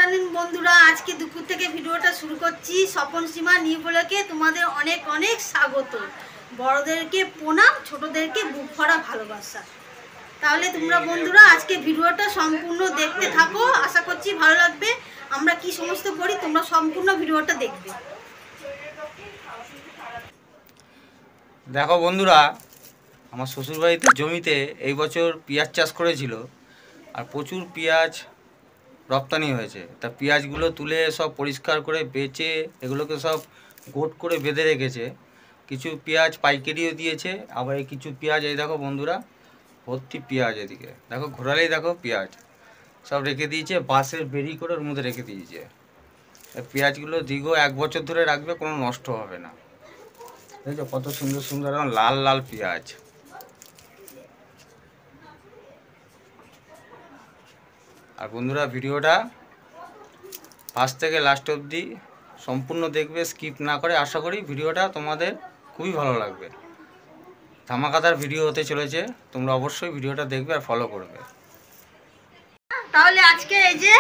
Morning বন্ধুরা, আজকে দুপুর থেকে ভিডিওটা শুরু করছি। স্বপন সীমা নিউ ব্লগে তোমাদের অনেক অনেক স্বাগত। বড়দেরকে প্রণাম, ছোটদেরকে বুক ভরা ভালোবাসা। তাহলে তোমরা বন্ধুরা আজকে ভিডিওটা সম্পূর্ণ দেখতে থাকো, আশা করছি ভালো লাগবে। আমরা কি সমস্ত করি তোমরা সম্পূর্ণ ভিডিওটা দেখবে। দেখো বন্ধুরা, আমার শ্বশুরবাড়িতে জমিতে এই বছর পেঁয়াজ চাষ করেছিল, আর প্রচুর পেঁয়াজ রপ্তানি হয়েছে। তা পেঁয়াজগুলো তুলে সব পরিষ্কার করে বেচে এগুলোকে সব গোট করে বেঁধে রেখেছে। কিছু পেঁয়াজ পাইকারিও দিয়েছে, আবার এই কিছু পেঁয়াজ এই দেখো বন্ধুরা, ভর্তি পেঁয়াজ। এদিকে দেখো, ঘোরালেই দেখো পেঁয়াজ সব রেখে দিয়েছে, বাঁশের বেরি করে ওর মধ্যে রেখে দিয়েছে। পেঁয়াজগুলো দীর্ঘ 1 বছর ধরে রাখবে, কোনো নষ্ট হবে না। দেখছো কত সুন্দর সুন্দর লাল লাল পেঁয়াজ। আর বন্ধুরা ভিডিওটা ফার্স্ট থেকে লাস্ট অবধি সম্পূর্ণ দেখবে, স্কিপ না করে। আশা করি ভিডিওটা তোমাদের খুবই ভালো লাগবে। ধামাকাদার ভিডিও হতে চলেছে, তোমরা অবশ্যই ভিডিওটা দেখবে আর ফলো করবে। তাহলে আজকে এই যে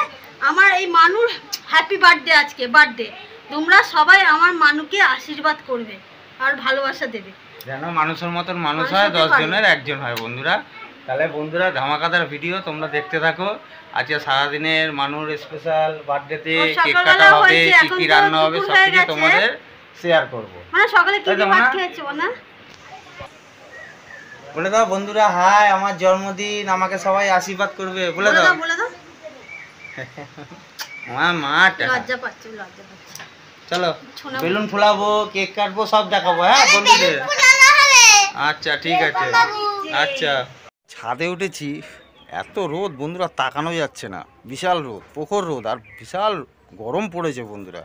আমার এই মানুর হ্যাপি বার্থডে, আজকে বার্থডে। তোমরা সবাই আমার মানুকে আশীর্বাদ করবে আর ভালোবাসা দেবে, যেন মানুষের মতন মানুষ হয়, 10 জনের একজন হয় বন্ধুরা। তাহলে বন্ধুরা ধামাকাদার ভিডিও তোমরা দেখতে থাকো। আজকে সারাদিনের মানুষ স্পেশাল বার্থডেতে কেক কাটা হবে, কি কি রান্না হবে সব কিছু তোমাদের শেয়ার করবো। মানে সকালে কি কি ভাত খেয়েছো না? বলে দাও বন্ধুরা, হাই, আমার জন্মদিন, আমাকে সবাই আশীর্বাদ করবে। বলে দাও, বলে দাও। আমার মা লজ্জা পাচ্ছে, লজ্জা পাচ্ছে। চলো বেলুন ফুলাবো, কেক কাটবো, সব দেখাবো। হ্যাঁ বন্ধুদের, আচ্ছা ঠিক আছে। আচ্ছা, ছাদে উঠেছি, এত রোদ বন্ধুরা, তাকানো যাচ্ছে না। বিশাল রোদ, প্রখর রোদ, আর বিশাল গরম পড়েছে বন্ধুরা।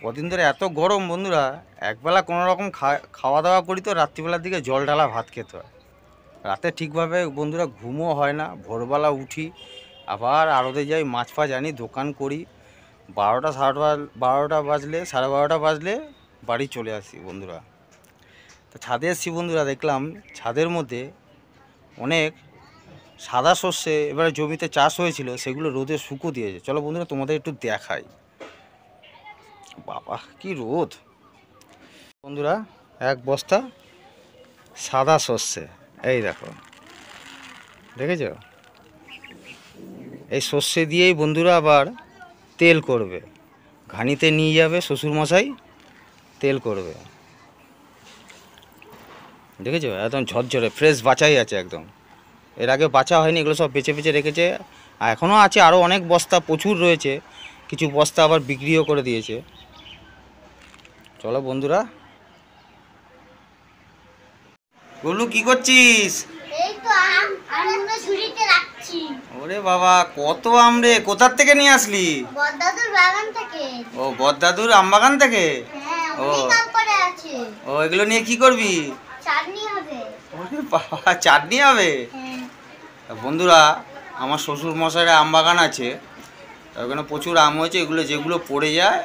কদিন ধরে এত গরম বন্ধুরা, একবেলা কোনো রকম খাওয়া দাওয়া করি তো রাত্রিবেলার দিকে জল ঢালা ভাত খেতে হয়। রাতে ঠিকভাবে বন্ধুরা ঘুমও হয় না। ভোরবেলা উঠি, আবার আড়তে যাই, মাছ ফাছ আনি, দোকান করি। 12টা বাজলে, 12:30 বাজলে বাড়ি চলে আসি বন্ধুরা। তো ছাদে এসেছি বন্ধুরা, দেখলাম ছাদের মধ্যে অনেক সাদা শস্যে এবারে জমিতে চাষ হয়েছিল, সেগুলো রোদে শুকো দিয়েছে। চলো বন্ধুরা তোমাদের একটু দেখাই। বাবা কি রোদ বন্ধুরা, 1 বস্তা সাদা শস্যে, এই দেখো, দেখেছ? এই শস্যে দিয়েই বন্ধুরা আবার তেল করবে, ঘানিতে নিয়ে যাবে শ্বশুরমশাই, তেল করবে। দেখেছো একদম ঝরঝরে ফ্রেশ বাছাই আছে একদম। এর আগে বাছা হয়নি, এগুলো সব বেছে বেছে রেখেছে। আর এখনও আছে আরও অনেক বস্তা, প্রচুর রয়েছে। কিছু বস্তা আবার বিক্রিও করে দিয়েছে। চলো বন্ধুরা। গোলু কি করছিস? এই তো আমগুলো ঝুড়িতে রাখছি। ওরে বাবা, কত আম রে! কোথার থেকে নিয়ে আসলি? বড়দাদুর বাগান থেকে। ও, বড়দাদুর আম বাগান থেকে? হ্যাঁ, অনেক আম পড়ে আছে। ও, এগুলো নিয়ে কি করবি? চাটনি হবে। ওরে বাবা, চাটনি হবে? হ্যাঁ। বন্ধুরা, আমার শ্বশুর মশাইয়ের আম বাগান আছে, ওখানে প্রচুর আম হয়েছে। এগুলো যেগুলো পড়ে যায়,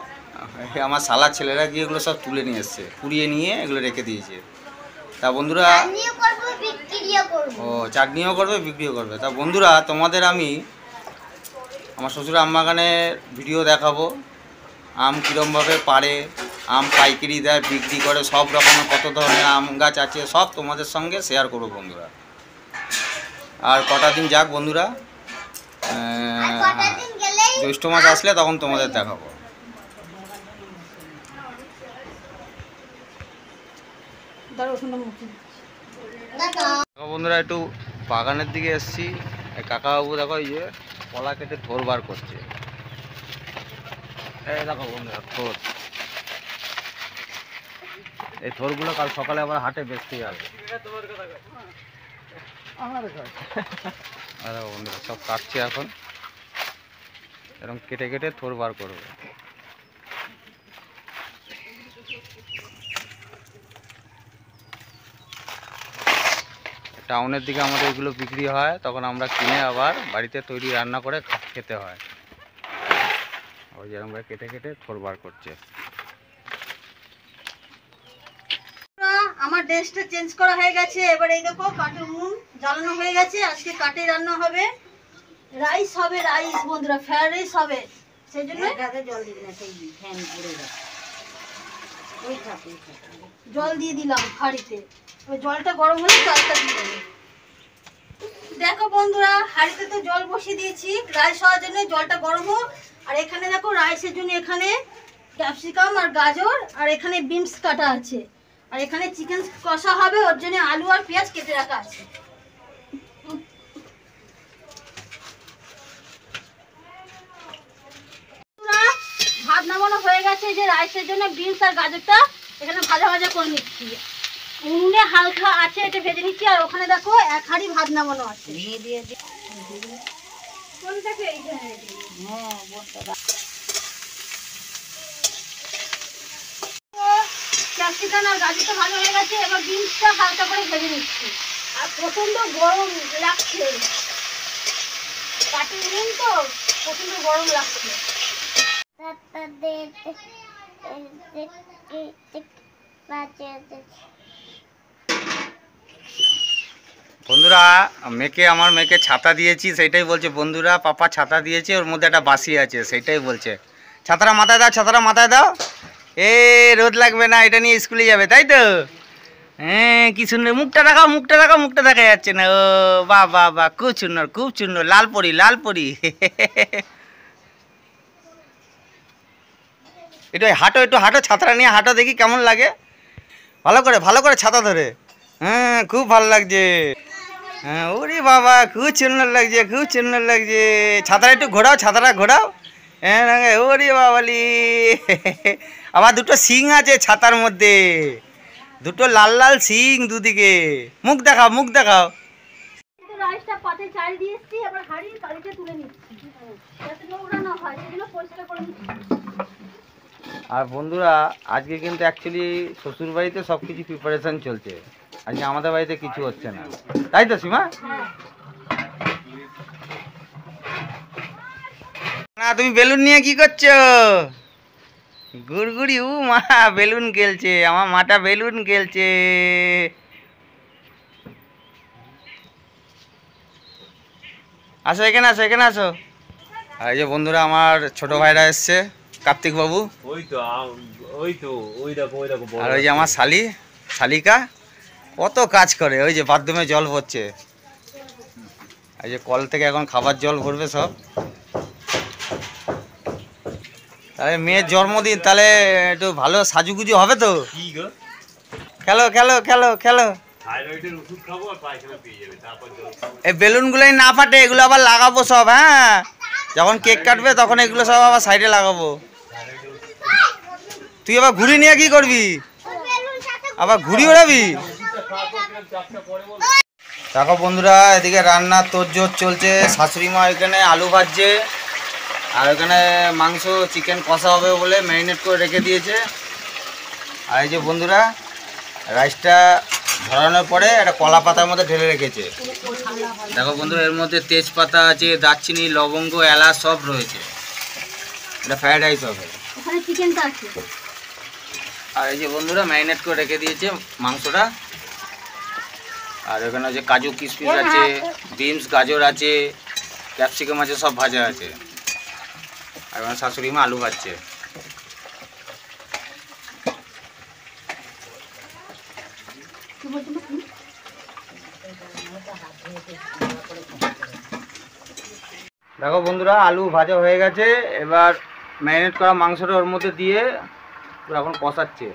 আমার শালার ছেলেরা গিয়ে এগুলো সব তুলে নিয়ে এসছে, কুড়িয়ে নিয়ে এগুলো রেখে দিয়েছে। তা বন্ধুরা, চাটনিও করব, বিক্রিও করব। ও, চাটনিও করবে, বিক্রিও করবে। তা বন্ধুরা, তোমাদের আমি আমার শ্বশুর আম বাগানের ভিডিও দেখাবো। আম কীরমভাবে পাড়ে, আম পাইকারি দেয়, বিক্রি করে, সব রকমের কত ধরনের আম গাছ আছে সব তোমাদের সঙ্গে শেয়ার করবো বন্ধুরা। আর কটা দিন যাক বন্ধুরা, জ্যৈষ্ঠ মাস আসলে তখন তোমাদের দেখাবো। বন্ধুরা, একটু বাগানের দিকে এসছি। কাকাবাবু দেখো, ইয়ে কলা কেটে থোর বার করছে। এই দেখো বন্ধুরা, থোর। এই থোরগুলো কাল সকালে আবার হাটে বেচতে যাবে। দেখো বন্ধুরা, সব কাটছে এখন, এরকম কেটে কেটে থোর বার করবে। টাউনের দিকে আমাদের এগুলো বিক্রি হয়, তখন আমরা কিনে আবার বাড়িতে তৈরি রান্না করে খেতে হয়। ওই যেরকম কেটে কেটে থোর বার করছে। আমার ড্রেসটা চেঞ্জ করা হয়ে গেছে। এবার এই দেখো, কাঠের উনুন জ্বালানো হয়ে গেছে, আজকে কাঠে রান্না হবে। রাইস হবে, রাইস বন্ধুরা, ফ্রাইড রাইস হবে। সেই জন্য জল দিবি না, সেই ফ্যান পড়ে যাবে। ওই থাক, ওই থাক। জল দিয়ে দিলাম হাঁড়িতে। ওই জলটা গরম হলে চালটা দিয়ে দেবো। দেখো বন্ধুরা, হাঁড়িতে তো জল বসিয়ে দিয়েছি রাইস হওয়ার জন্য, জলটা গরম হোক। আর এখানে দেখো রাইসের জন্য এখানে ক্যাপসিকাম আর গাজর আর এখানে বিনস কাটা আছে। আর এখানে চিকেন কষা হবে, ওর জন্য আলু আর পেঁয়াজ কেটে রাখা আছে। ভাত নামানো হয়ে গেছে। যে রাইসের জন্য বিনস আর গাজরটা এখানে ভাজা ভাজা করে নিচ্ছি। উনুনে হালকা আছে, এটা ভেজে নিচ্ছি। আর ওখানে দেখো এক হাঁড়ি ভাত নামানো আছে। ঘি দিয়ে দি। কোনটাকে এইখানে হ্যাঁ, বোনটা ক্যাপসিকাম আর গাজরটা ভালো হয়ে গেছে। এবার বিনসটা হালকা করে ভেজে নিচ্ছি। আর প্রচন্ড গরম লাগছে, কাঠের উনুন তো প্রচন্ড গরম লাগছে। বন্ধুরা আমার মেয়েকে ছাতা দিয়েছি, সেইটাই বলছে বন্ধুরা পাপা ছাতা দিয়েছে, ওর মধ্যে একটা বাসি আছে, সেইটাই বলছে ছাতাটা মাথায় দাও, ছাতাটা মাথায় দাও। এ রোদ লাগবে না, এটা নিয়ে স্কুলে যাবে, তাই তো? হ্যাঁ, কি সুন্দর। মুখটা দেখাও, মুখটা দেখাও, মুখটা দেখা যাচ্ছে না। ও বাহ বাহ বাহ, খুব সুন্দর, খুব সুন্দর। লাল পরি, লাল পরি। একটু হাঁটো, একটু হাঁটো, ছাতাটা নিয়ে হাঁটো, দেখি কেমন লাগে। ভালো করে, ভালো করে ছাতা ধরে। হ্যাঁ, খুব ভালো লাগছে। হ্যাঁ, ওরে বাবা, খুব সুন্দর লাগছে, খুব সুন্দর লাগছে। ছাতাটা একটু ঘোরাও, ছাতাটা ঘোরাও। হ্যাঁ, ওরে বাবালি। আবার দুটো শিং আছে ছাতার মধ্যে, দুটো লাল লাল শিং দুদিকে। মুখ দেখাও, মুখ দেখাও। রাইসটা পাতে চাল দিয়ে এসছি, এবার হাঁড়ির কালিতে তুলে নিচ্ছি যাতে নোংরা না হয়, সেগুলো পরিষ্কার করে নিচ্ছি। আর বন্ধুরা, আজকে কিন্তু অ্যাকচুয়ালি শ্বশুর বাড়িতে সব কিছু প্রিপারেশন চলছে, আজকে আমাদের বাড়িতে কিছু হচ্ছে না, তাই তো সীমা? না, তুমি বেলুন নিয়ে কি করছো? গুড়গুড়ি, উ মা, বেলুন খেলছে আমার মাটা, বেলুন খেলছে। আসো এখানে, আসো এখানে, আসো। আর এই যে বন্ধুরা, আমার ছোট ভাইরা এসছে, কার্তিক বাবু, আর ওই যে আমার শালিকা কত কাজ করে। ওই যে বাথরুমে জল ভরছে, এই যে কল থেকে এখন খাবার জল ভরবে সব। তাহলে মেয়ের জন্মদিন, তাহলে একটু ভালো সাজুগুজু হবে তো। খেলো খেলো খেলো খেলো। এই বেলুনগুলোই না ফাটে, এগুলো আবার লাগাবো সব। হ্যাঁ, যখন কেক কাটবে তখন এগুলো সব আবার সাইডে লাগাবো। তুই আবার ঘুড়ি নিয়ে কি করবি? আবার ঘুড়ি ওড়াবি? দেখো বন্ধুরা, এদিকে রান্নার তোড়জোড় চলছে। শাশুড়ি মা এখানে আলু ভাজছে, আর ওখানে মাংস চিকেন কষা হবে বলে ম্যারিনেট করে রেখে দিয়েছে। আর এই যে বন্ধুরা, রাইসটা ধরানোর পরে একটা কলা পাতার মধ্যে ঢেলে রেখেছে। দেখো বন্ধুরা, এর মধ্যে তেজপাতা আছে, দারচিনি, লবঙ্গ, এলাচ সব রয়েছে। এটা ফ্রাইড রাইস হবে। ওখানে চিকেনটা আছে। আর এই যে বন্ধুরা, ম্যারিনেট করে রেখে দিয়েছে মাংসটা। আর এখানে যে কাজু কিশমিশ আছে, বিনস গাজর আছে, ক্যাপসিকাম আছে, সব ভাজা আছে। আর এখানে শাশুড়ি মা আলু ভাজছে। দেখো বন্ধুরা, আলু ভাজা হয়ে গেছে। এবার ম্যারিনেট করা মাংসটা ওর মধ্যে দিয়ে এখন কষাচ্ছে।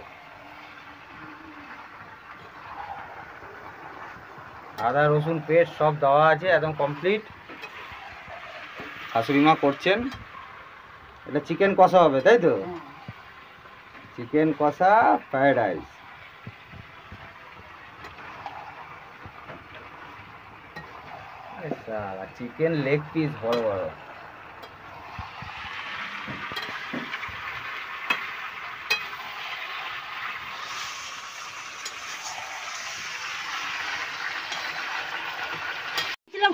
আদা রসুন পেস্ট সব দেওয়া আছে, একদম কমপ্লিট। শাশুড়ি মা করছেন। এটা চিকেন কষা হবে, তাই তো? চিকেন কষা fried rice. Chicken leg piece বড় বড়।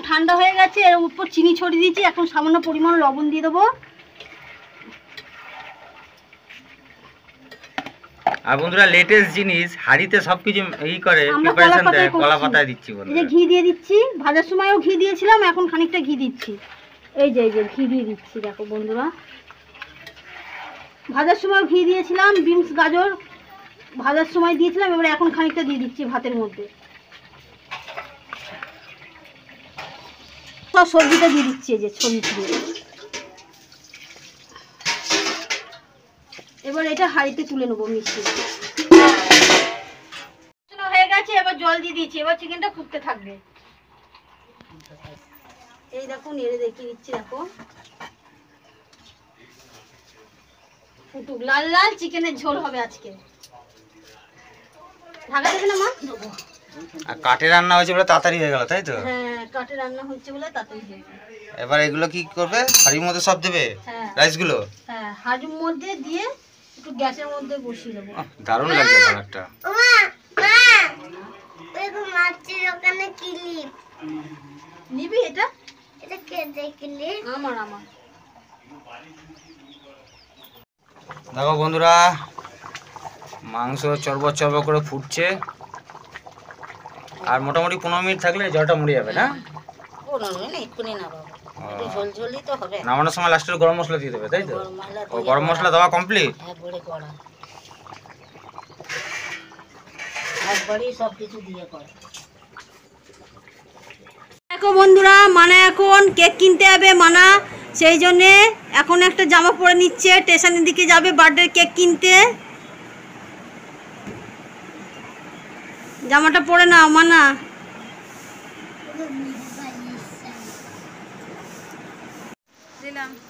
ঠান্ডা হয়ে গেছে, এর উপর চিনি ছড়িয়ে দিয়েছি। এখন সামান্য পরিমাণ লবণ দিয়ে দেবো। আর বন্ধুরা, লেটেস্ট জিনিস, হাঁড়িতে সবকিছু ই করে প্রিপারেশন দেয়, কলা পাতায় দিচ্ছি বন্ধুরা। এই যে ঘি দিয়ে দিচ্ছি, ভাজার সময়ও ঘি দিয়েছিলাম, এখন খানিকটা ঘি দিচ্ছি। এই যে ঘি দিয়ে দিচ্ছি, দেখো বন্ধুরা। ভাজার সময় ঘি দিয়েছিলাম, বিনস গাজর ভাজার সময় দিয়েছিলাম, এবারে এখন খানিকটা দিয়ে দিচ্ছি ভাতের মধ্যে। সব সবজিটা দিয়ে দিচ্ছি, এই যে সবজি দিয়ে। এবার এটা হাঁড়িতে তুলে নেবো মিশিয়ে। হয়ে গেছে, এবার জল দিয়ে দিয়েছি, এবার চিকেনটা ফুটতে থাকবে। এই দেখো নেড়ে দেখিয়ে দিচ্ছি, দেখো ফুটুক, লাল লাল চিকেনের ঝোল হবে আজকে। ঢাকা দেবে না মা? আর কাঠে রান্না হয়েছে বলে তাড়াতাড়ি হয়ে গেল, তাই তো? হ্যাঁ, কাঠে রান্না হচ্ছে বলে তাড়াতাড়ি হয়ে গেল। এবার এগুলো কি করবে? হাঁড়ির মধ্যে সব দেবে হ্যাঁ রাইসগুলো? হ্যাঁ, হাঁড়ির মধ্যে দিয়ে একটু গ্যাসের মধ্যে বসিয়ে দেবো। দারুণ লাগছে কালারটা। মা মা ওই মাছের ওখানে ক্লিপ নিবি এটা? এটা কে দেখলি? আমার দেখো বন্ধুরা, মাংস চর্বর চর্বর করে ফুটছে, আর মোটামুটি 15 মিনিট থাকলে জলটা মরে যাবে না? 15 মিনিট এক্ষুনি না বাবা, একটু ঝোলঝোলি তো হবে। নামানোর সময় লাস্টে গরম মশলা দিয়ে দেবে, তাই তো? গরম মশলা ও গরম মশলা দেওয়া কমপ্লিট? একবারে করা, একবারেই সব কিছু দিয়ে করা। দেখো বন্ধুরা, মানা এখন কেক কিনতে যাবে। মানা সেই জন্যে এখন একটা জামা পরে নিচ্ছে, স্টেশনের দিকে যাবে বার্থডে কেক কিনতে। জামাটা পরে নাও মানা।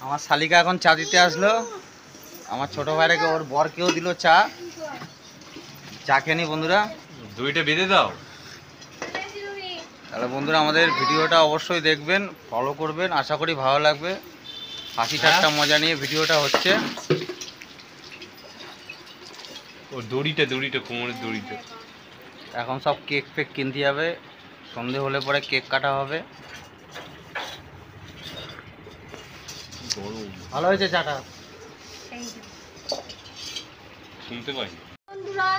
আমার শালিকা এখন চা দিতে আসলো, আমার ছোট ভাইরাকে ওর বরকেও দিল চা। চা খেয়ে নি বন্ধুরা, দুইটা বেঁধে দাও। তাহলে বন্ধুরা আমাদের ভিডিওটা অবশ্যই দেখবেন, ফলো করবেন, আশা করি ভালো লাগবে। হাসি ঠাট্টা মজা নিয়ে ভিডিওটা হচ্ছে। ও দড়িটা কোমরের দড়িটা। এখন সব কেক ফেক কিনতে যাবে, সন্ধে হলে পরে কেক কাটা হবে। গরম ভালো হয়েছে চাটা, শুনতে পাই। বন্ধুরা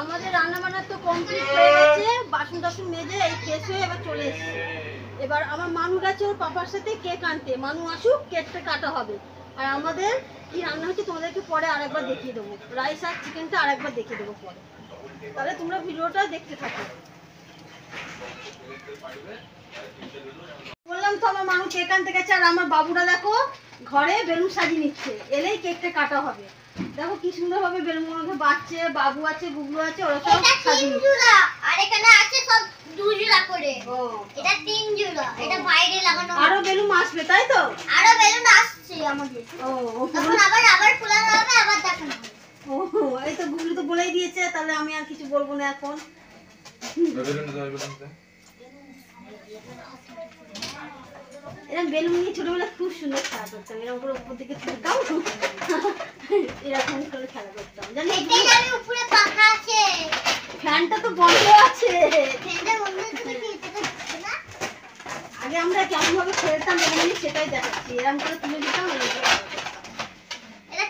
আমাদের রান্না বান্না তো কমপ্লিট হয়ে গেছে, বাসন টাসন মেজে এই ফ্রেশ হয়ে এবার চলে এসেছি। এবার আমার মানু গেছে ওর পাপার সাথে কেক আনতে, মানু আসুক কেকটা কাটা হবে। আর আমাদের কি রান্না হচ্ছে তোমাদেরকে পরে আরেকবার দেখিয়ে দেবো, রাইস আর চিকেনটা আরেকবার দেখিয়ে দেবো পরে। তাহলে তোমরা ভিডিওটা দেখতে থাকো। বললাম তো আমার মানু কেক আনতে গেছে, আর আমার বাবুরা দেখো ঘরে বেলুন সাজিয়ে নিচ্ছে, এলেই কেকটা কাটা হবে। দেখো কি সুন্দর ভাবে বেলুন গুলোকে বাচ্চে, বাবু আছে, গুগলু আছে, ওরা সব এটা সাজিয়ে 3 নিচ্ছে। জোড়া আর এখানে আছে সব 2 জোড়া করে। ও, এটা 3 জোড়া, এটা বাইরে লাগানো আরো বেলুন আসবে তাই তো? আরো বেলুন আসছে আমাদের। ও তখন আবার খোলানো হবে, আবার দেখানো হবে। ও, এই তো গুগলু তো বলেই দিয়েছে, তাহলে আমি আর কিছু বলবো না এখন। এরকম বেলুন নিয়ে ছোটবেলায় খুব সুন্দর খেলা করতাম, এরকম করে উপর দিকে তুলতাম, এরকম করে খেলা করতাম জানি। এটাই আমি উপরে পাখা আছে। ফ্যানটা তো বন্ধ আছে। ফ্যানটা বন্ধ করে কি এটা হচ্ছে না? আগে আমরা কেমন ভাবে খেলতাম বেলুন সেটাই দেখাচ্ছি, এরকম করে তুলে দিতাম, এরকম করে খেলা করতাম। এটা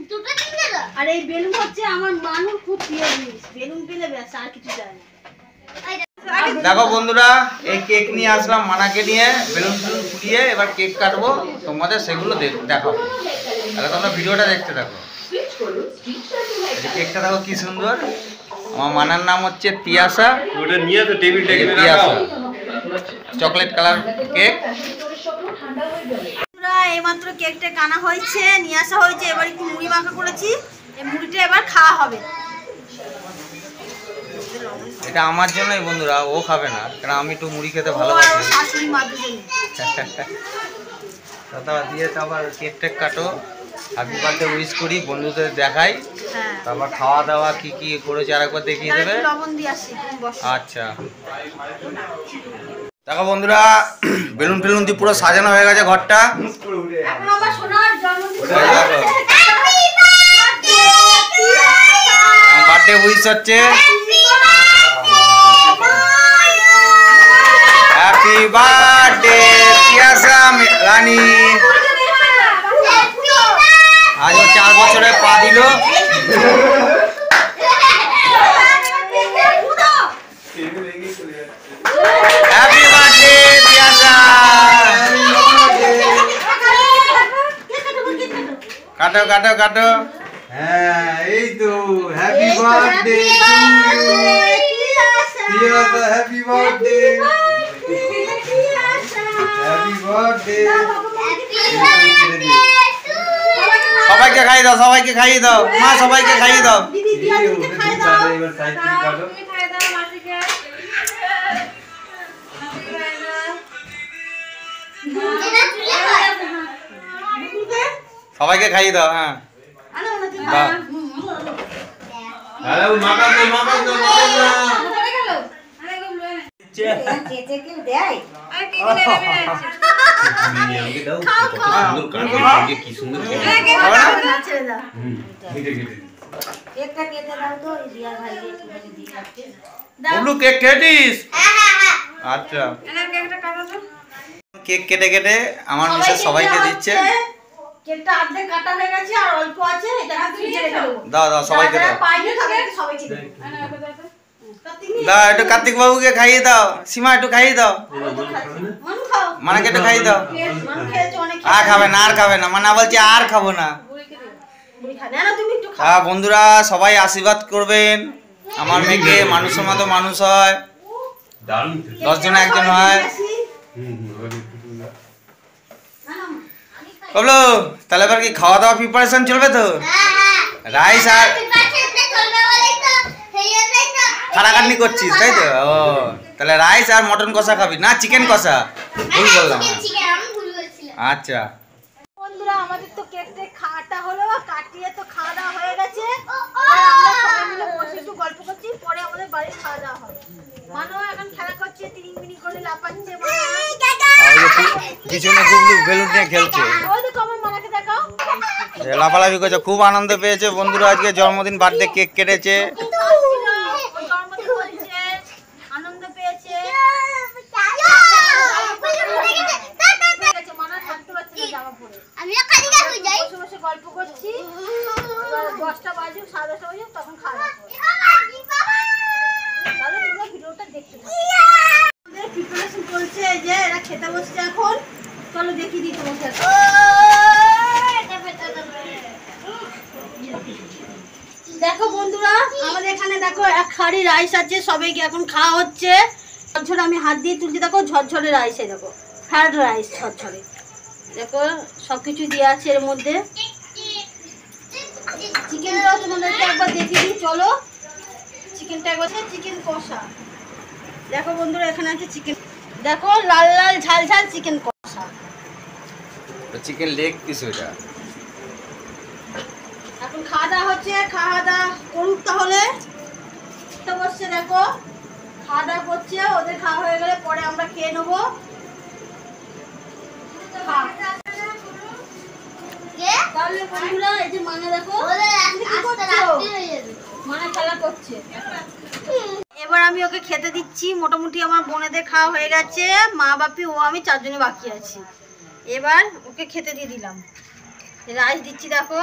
দুটো 3 জোড়া। আর এই বেলুন হচ্ছে আমার মানুষ খুব প্রিয় জিনিস, বেলুন পেলে ব্যাস আর কিছু চায় না। দেখো বন্ধুরা, এই কেক নিয়ে আসলাম মানাকে নিয়ে, বেলুন ফেলুন ফুটিয়ে এবার কেক কাটবো, তোমাদের সেগুলো দেখাবো। তাহলে তোমরা ভিডিওটা দেখতে থাকো। এই কেকটা দেখো কি সুন্দর, আমার মানার নাম হচ্ছে তিয়াসা। ওটা নিয়ে তো টেবিলটা এই যে এখানে তিয়াসা, রাখো। Chocolate colour cake. এইমাত্র কেকটা কানা হয়েছে, নিয়ে আসা হয়েছে, এবার একটু মুড়ি মাখা করেছি, এই মুড়িটা এবার খাওয়া হবে। এটা আমার জন্যই বন্ধুরা, ও খাবে না, কারণ আমি একটু মুড়ি খেতে ও আর ভালোবাসি। ওর শাশুড়ি মার দুজনে। দাদা দিয়ে তারপর কেক টেক কাটো, হ্যাপি বার্থডে উইশ করি, বন্ধুদের দেখাই, হ্যাঁ, তারপর খাওয়া দাওয়া কি কি করেছে আরেকবার দেখিয়ে তাহলে দেবে। একটু লবণ দিয়ে আসি, তুমি বসো। আচ্ছা দেখো বন্ধুরা, বেলুন ফেলুন দিয়ে পুরো সাজানো হয়ে গেছে ঘরটা। এখন আমার সোনার জন্মদিন। বার্থডে উইশ হচ্ছে, হ্যাপি বার্থডে তিয়াসা রানী। আজ ও 4 বছরে পা দিল। Happy birthday Tiyasa. কাটো কাটো কাটো। হ্যাঁ এই তো happy birthday Priyasha, happy birthday, happy birthday. সবাইকে খাইয়ে দাও, সবাইকে খাইয়ে দাও মা, সবাইকে খাইয়ে দাও। দিদি দিয়া দিদি খাই দাও। সবাইকে খাইয়ে দাও। হ্যাঁ আরে ওনা তুই দাও। আরে ও মাকা দে মাকা দে মাকা দে। চেঁচে কেউ দেয়? কি সুন্দর ছেড়ে দাও। কেকটা কেটে দাও তো, এই রিয়ার ভাইকে একটুখানি দিয়ে রাখতে। ববলু কেক খেয়েছিস? আচ্ছা কেক কেটে কেটে আমার মিসেস সবাইকে দিচ্ছে। কেকটা অর্ধেক কাটা হয়ে গেছে আর অল্প আছে, এটা ফ্রিজে রেখে দেবো। দাও দাও সবাইকে দাও। পাইনি তাদেরকে সবাইকে দেবো। দাও একটু কার্তিক বাবুকে খাইয়ে দাও। সীমা একটু খাইয়ে দাও। মানু খাও। মানাকে একটু খাইয়ে দাও। মানু খেয়েছে অনেক। আর খাবে না, আর খাবে না। মানা বলছে আর খাবো না। বুড়ি খা না, তুমি একটু খাও। হ্যাঁ বন্ধুরা সবাই আশীর্বাদ করবেন। আমার মেয়েকে মানুষের মতো মানুষ হয়, দারুণ। 10 জনে একজন হয়। ববলু তাহলে এবার কি খাওয়া দাওয়া প্রিপারেশন চলবে তো? রাইস আর খাড়াখাটনি করছিস তাই তো? ও তাহলে রাইস আর মটন কষা খাবি না চিকেন কষা? ভুল বললাম। আচ্ছা বন্ধুরা আমাদের তো কেকটা খাওয়াটা হলো, কাটিয়ে তো খাওয়া দাওয়া হয়ে গেছে। আর আমরা সবাই মিলে বসে একটু গল্প করছি, পরে আমাদের বাড়ির খাওয়া দাওয়া হবে। মানু এখন খেলা করছে, তিরিংবিনি করে লাপাচ্ছে। আর ওই যে পিছনে গুবলু বেলুন নিয়ে খেলছে, ওই দেখো আমার মানাকে দেখাও। লাফালাফি করছে। খুব আনন্দ পেয়েছে বন্ধুরা। আজকে জন্মদিন বার্থডে কেক কেটেছে। ওই জন্মদিন করেছে, আনন্দ পেয়েছে। মানা থাকতে পারছে না জামা পরে। বসে বসে গল্প করছি। এবার 10টা বাজুক, 10:30 বাজুক, তখন খাওয়া দাওয়া করবো। তাহলে তোমরা ভিডিওটা দেখতে থাকো। আমাদের প্রিপারেশন চলছে, এই যে এরা খেতে বসছে এখন। চলো দেখিয়ে দিই তোমাকে। দেখো বন্ধুরা আমাদের এখানে দেখো এক হাঁড়ি রাইস আছে, সবাইকে এখন খাওয়া হচ্ছে। ঝরঝরে আমি হাত দিয়ে তুলছি, দেখো ঝরঝরে রাইস, এই দেখো ফ্রাইড রাইস ঝরঝরে। দেখো সবকিছু দেওয়া আছে এর মধ্যে। চিকেনটাও তোমাদেরকে একবার দেখিয়ে দিই, চলো। চিকেনটা একবার, চিকেন কষা। দেখো বন্ধুরা এখানে আছে চিকেন, দেখো লাল লাল ঝাল ঝাল চিকেন কষা। চিকেন লেগ পিস ওটা। এখন খাওয়া দাওয়া হচ্ছে, খাওয়া দাওয়া করুক তাহলে। তো বসছে দেখো খাওয়া দাওয়া করছে, ওদের খাওয়া হয়ে গেলে পরে আমরা খেয়ে নেবো। তাহলে বন্ধুরা এই যে মানা দেখো মানা খেলা করছে। এবার আমি ওকে খেতে দিচ্ছি। মোটামুটি আমার বোনেদের খাওয়া হয়ে গেছে, মা বাপি ও আমি 4 জনে বাকি আছি। এবার ওকে খেতে দিয়ে দিলাম। রাইস দিচ্ছি দেখো।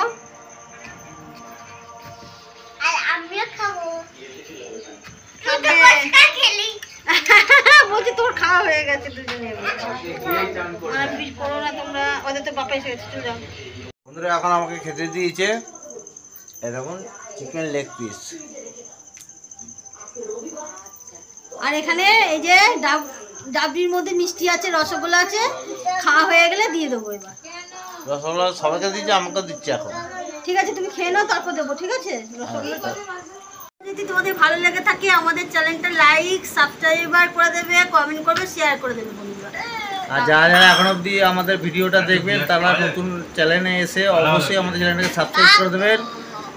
বলছি তোর খাওয়া হয়ে গেছে দুজনে। করো না তোমরা, ওদের তো বাপা এসে গেছে। চলে যাও বন্ধুরা এখন আমাকে খেতে দিয়েছে, এই দেখুন চিকেন লেগ পিস। আর এখানে এই যে ডাবরির মধ্যে মিষ্টি আছে, রসগোল্লা আছে। খাওয়া হয়ে গেলে দিয়ে দেবো। এবার রসগোল্লা সবাইকে দিচ্ছে, আমাকে দিচ্ছে এখন। ঠিক আছে তুমি খেয়ে নাও, তারপর দেবো। ঠিক আছে রসগোল্লাটা। যদি তোমাদের ভালো লেগে থাকে আমাদের চ্যানেলটা লাইক সাবস্ক্রাইবার করে দেবে, কমেন্ট করবে, শেয়ার করে দেবে বন্ধুরা। আর যারা যারা এখন অবধি আমাদের ভিডিওটা দেখবেন তারা নতুন চ্যানেলে এসে অবশ্যই আমাদের চ্যানেলটাকে সাবস্ক্রাইব করে দেবেন।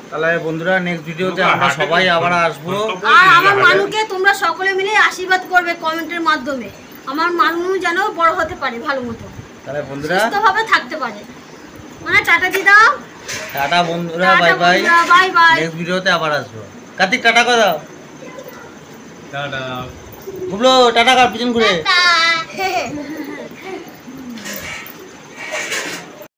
তাহলে বন্ধুরা নেক্সট ভিডিওতে আমরা সবাই আবার আসবো। আর আমার মানুকে তোমরা সকলে মিলে আশীর্বাদ করবে কমেন্টের মাধ্যমে। আমার মানু যেন বড় হতে পারে ভালো মতো, তাহলে বন্ধুরা সুস্থভাবে থাকতে পারে। মানে টাটা দি দাও। টাটা বন্ধুরা, bye bye. Bye bye. Next ভিডিওতে আবার আসবো। কার্তিক টাটা করে দাও। টাটা। গুবলু টাটা কর পিছন ঘুরে। তা